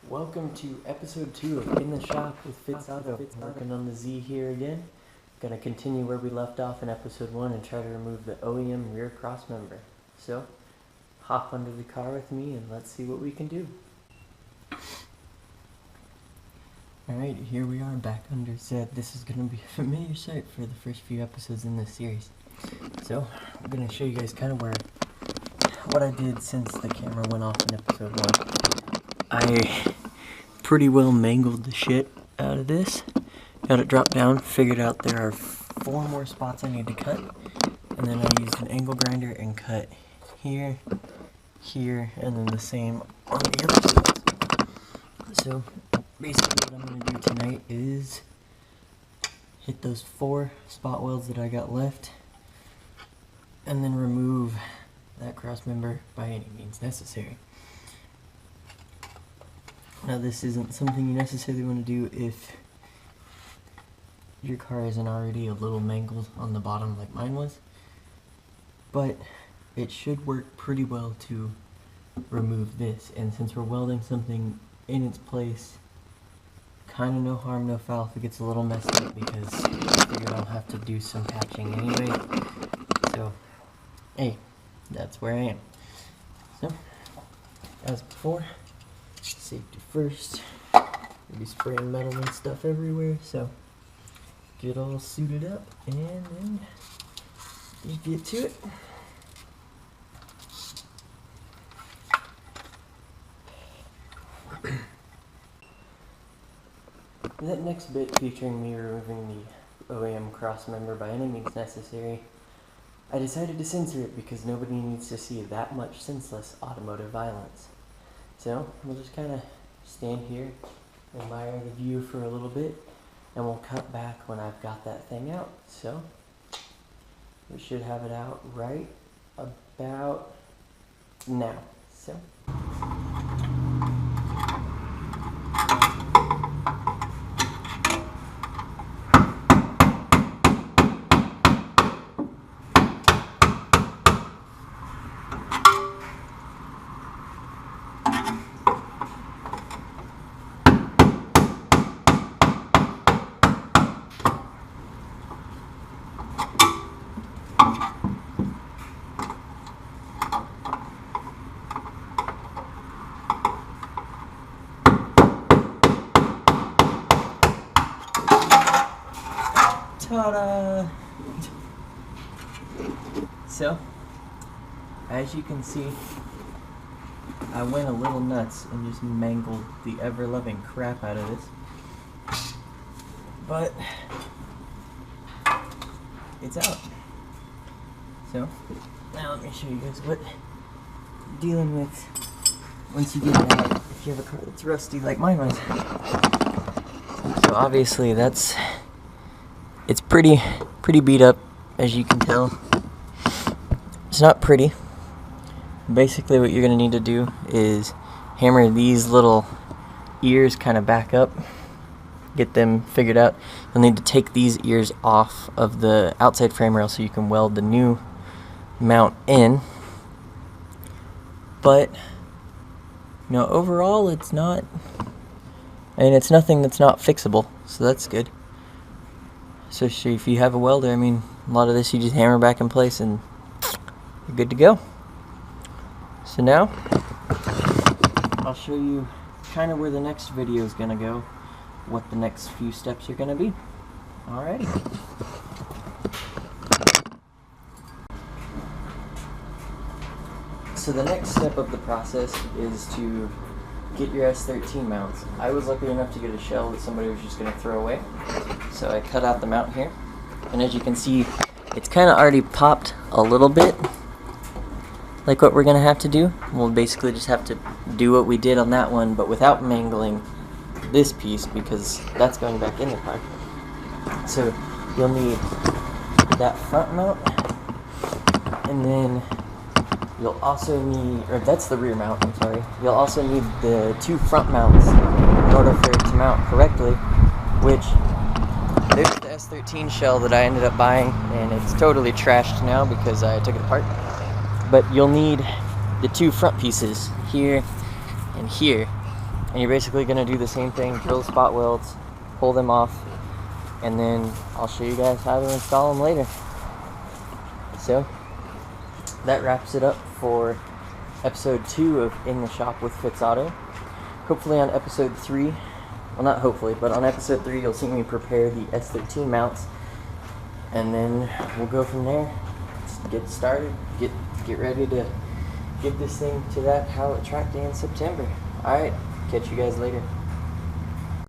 Welcome to episode 2 of In the Shop with Fitz Auto. Working on the Z here again. Gonna continue where we left off in episode 1 and try to remove the OEM rear cross member. So, hop under the car with me and let's see what we can do. Alright, here we are back under Z. This is gonna be a familiar sight for the first few episodes in this series. So, I'm gonna show you guys kind of what I did since the camera went off in episode 1. I pretty well mangled the shit out of this. Got it dropped down, figured out there are 4 more spots I need to cut. And then I used an angle grinder and cut here, here, and then the same on the other sides. So basically what I'm going to do tonight is hit those 4 spot welds that I got left and then remove that cross member by any means necessary. Now this isn't something you necessarily want to do if your car isn't already a little mangled on the bottom like mine was, but it should work pretty well to remove this, and since we're welding something in its place, kind of no harm no foul if it gets a little messed up, because I figured I'll have to do some patching anyway. So hey, that's where I am. So as before, safety first. We'll be spraying metal and stuff everywhere, so get all suited up and then just get to it. That next bit featuring me removing the OEM cross member by any means necessary, I decided to censor it because nobody needs to see that much senseless automotive violence. So we'll just kind of stand here, admire the view for a little bit, and we'll cut back when I've got that thing out. So we should have it out right about now. So ta-da! So, as you can see, I went a little nuts and just mangled the ever-loving crap out of this. But it's out. So, now let me show you guys what you're dealing with once you get it out, if you have a car that's rusty like mine was. So obviously it's pretty beat up, as you can tell. It's not pretty. Basically what you're going to need to do is hammer these little ears kind of back up, get them figured out. You'll need to take these ears off of the outside frame rail so you can weld the new mount in. But you know, overall it's not, I mean, it's nothing that's not fixable, so that's good. So if you have a welder, I mean, a lot of this you just hammer back in place and you're good to go. So now, I'll show you kind of where the next video is going to go, what the next few steps are going to be. Alrighty. So the next step of the process is to get your S13 mounts. I was lucky enough to get a shell that somebody was just going to throw away. So I cut out the mount here. And as you can see, it's kind of already popped a little bit. Like what we're going to have to do. We'll basically just have to do what we did on that one, but without mangling this piece, because that's going back in the car. So you'll need that front mount, and then you'll also need, or that's the rear mount, I'm sorry. You'll also need the 2 front mounts in order for it to mount correctly, which there's the S13 shell that I ended up buying, and it's totally trashed now because I took it apart. But you'll need the 2 front pieces here and here. And you're basically going to do the same thing, drill spot welds, pull them off, and then I'll show you guys how to install them later. So that wraps it up for episode 2 of In the Shop with Fitz Auto. Hopefully on episode 3, well not hopefully, but on episode 3 you'll see me prepare the S13 mounts, and then we'll go from there. Just get started, get ready to give this thing to that pallet track day in September. Alright, catch you guys later.